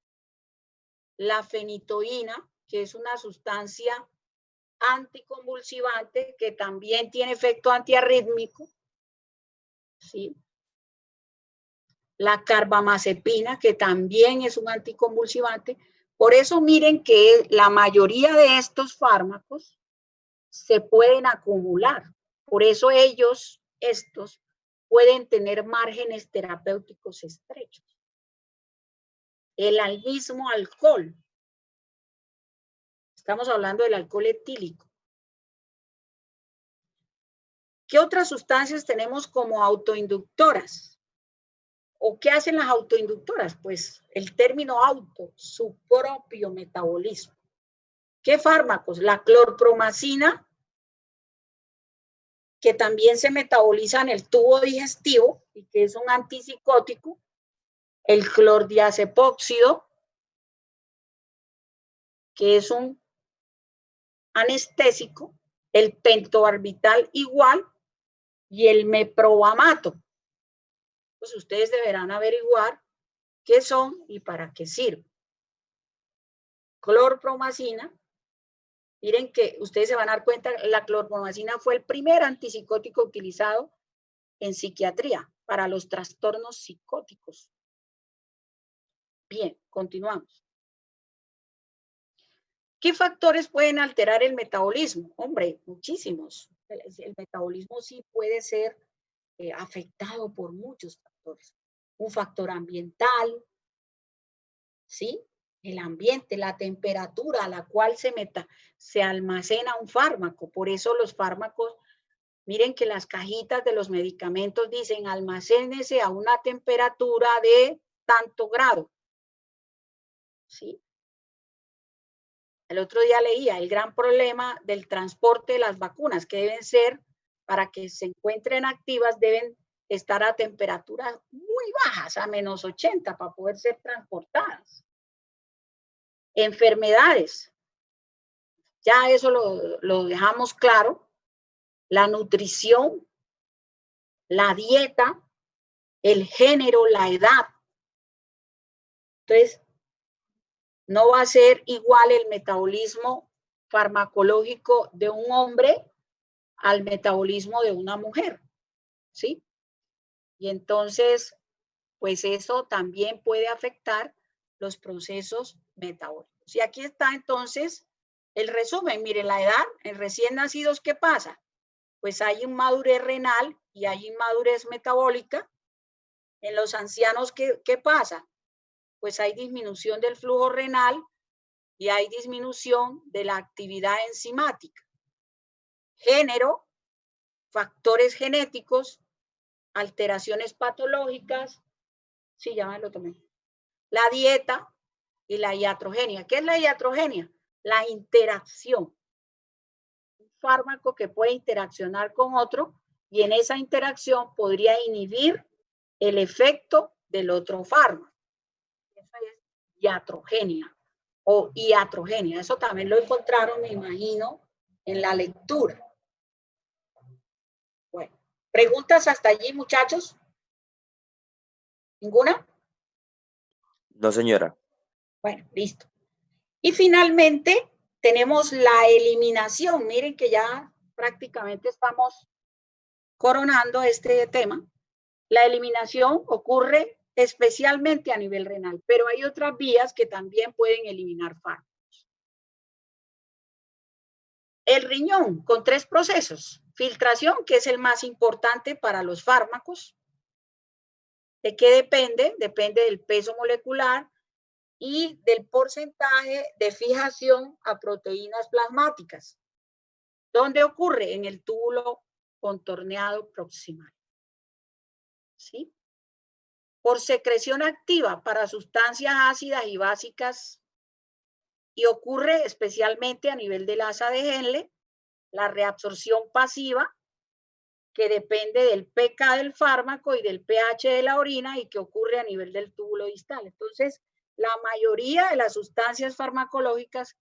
La fenitoína, que es una sustancia anticonvulsivante que también tiene efecto antiarrítmico, ¿sí? La carbamazepina, que también es un anticonvulsivante. Por eso miren que la mayoría de estos fármacos se pueden acumular. Por eso estos pueden tener márgenes terapéuticos estrechos. El mismo alcohol. Estamos hablando del alcohol etílico. ¿Qué otras sustancias tenemos como autoinductoras? ¿O qué hacen las autoinductoras? Pues el término auto, su propio metabolismo. ¿Qué fármacos? La clorpromacina, que también se metaboliza en el tubo digestivo y que es un antipsicótico. El clordiazepóxido, que es un anestésico. El pentobarbital igual. Y el meprobamato. Pues ustedes deberán averiguar qué son y para qué sirven. Clorpromacina. Miren que ustedes se van a dar cuenta, la clorpromacina fue el primer antipsicótico utilizado en psiquiatría para los trastornos psicóticos. Bien, continuamos. ¿Qué factores pueden alterar el metabolismo? Hombre, muchísimos. El metabolismo sí puede ser afectado por muchos factores. Un factor ambiental, ¿sí? El ambiente, la temperatura a la cual se almacena un fármaco. Por eso los fármacos, miren que las cajitas de los medicamentos dicen almacénese a una temperatura de tanto grado, ¿sí? El otro día leía el gran problema del transporte de las vacunas, que deben ser, para que se encuentren activas, deben estar a temperaturas muy bajas, a menos 80, para poder ser transportadas. Enfermedades, ya eso lo dejamos claro. La nutrición, la dieta, el género, la edad. Entonces, no va a ser igual el metabolismo farmacológico de un hombre al metabolismo de una mujer, ¿sí? Y entonces, pues eso también puede afectar los procesos metabólicos. Y aquí está entonces el resumen. Miren, la edad, en recién nacidos, ¿qué pasa? Pues hay inmadurez renal y hay inmadurez metabólica. En los ancianos, ¿qué pasa? Pues hay disminución del flujo renal y hay disminución de la actividad enzimática. Género, factores genéticos, alteraciones patológicas, sí, ya me lo tomé. La dieta y la iatrogenia. ¿Qué es la iatrogenia? La interacción. fármaco que puede interaccionar con otro y en esa interacción podría inhibir el efecto del otro fármaco. Eso es iatrogenia o iatrogenia. Eso también lo encontraron, me imagino, en la lectura. Bueno, ¿preguntas hasta allí, muchachos? ¿Ninguna? No, señora. Bueno, listo. Y finalmente tenemos la eliminación. Miren que ya prácticamente estamos coronando este tema. La eliminación ocurre especialmente a nivel renal, pero hay otras vías que también pueden eliminar fármacos. El riñón con 3 procesos. Filtración, que es el más importante para los fármacos. ¿De qué depende? Depende del peso molecular y del porcentaje de fijación a proteínas plasmáticas. ¿Dónde ocurre? En el túbulo contorneado proximal. ¿Sí? Por secreción activa para sustancias ácidas y básicas y ocurre especialmente a nivel del asa de Henle, la reabsorción pasiva que depende del pK del fármaco y del pH de la orina y que ocurre a nivel del túbulo distal. Entonces, la mayoría de las sustancias farmacológicas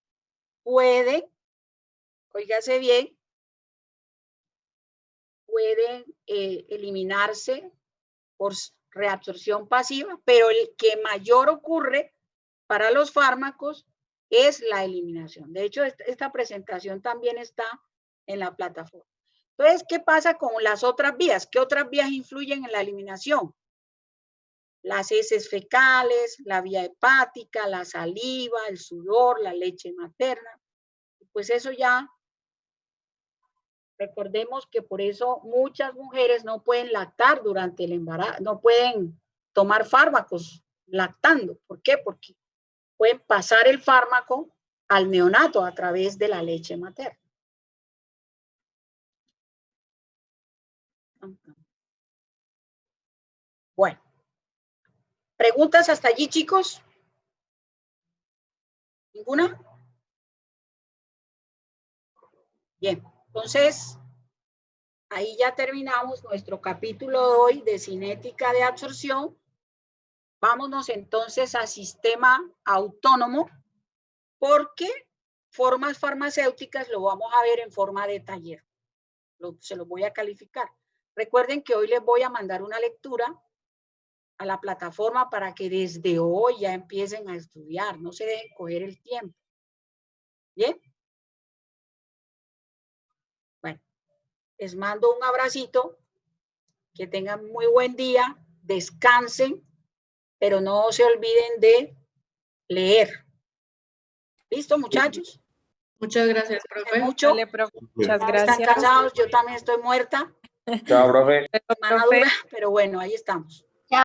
pueden, óigase bien, pueden eliminarse por reabsorción pasiva, pero el que mayor ocurre para los fármacos es la eliminación. De hecho, esta presentación también está en la plataforma. Entonces, ¿qué pasa con las otras vías? ¿Qué otras vías influyen en la eliminación? Las heces fecales, la vía hepática, la saliva, el sudor, la leche materna. Pues eso ya, recordemos que por eso muchas mujeres no pueden lactar durante el embarazo, no pueden tomar fármacos lactando. ¿Por qué? Porque pueden pasar el fármaco al neonato a través de la leche materna. Bueno, ¿preguntas hasta allí, chicos? ¿Ninguna? Bien, entonces, ahí ya terminamos nuestro capítulo de hoy de cinética de absorción. Vámonos entonces a sistema autónomo, porque formas farmacéuticas lo vamos a ver en forma de taller. Se los voy a calificar. Recuerden que hoy les voy a mandar una lectura a la plataforma para que desde hoy ya empiecen a estudiar, no se dejen coger el tiempo. ¿Bien? Bueno, les mando un abracito, que tengan muy buen día, descansen, pero no se olviden de leer. ¿Listo, muchachos? Muchas gracias, profe. Mucho. Dale, profe. Muchas gracias. Están cansados, yo también estoy muerta. Chao, profe. Semana dura, pero bueno, ahí estamos.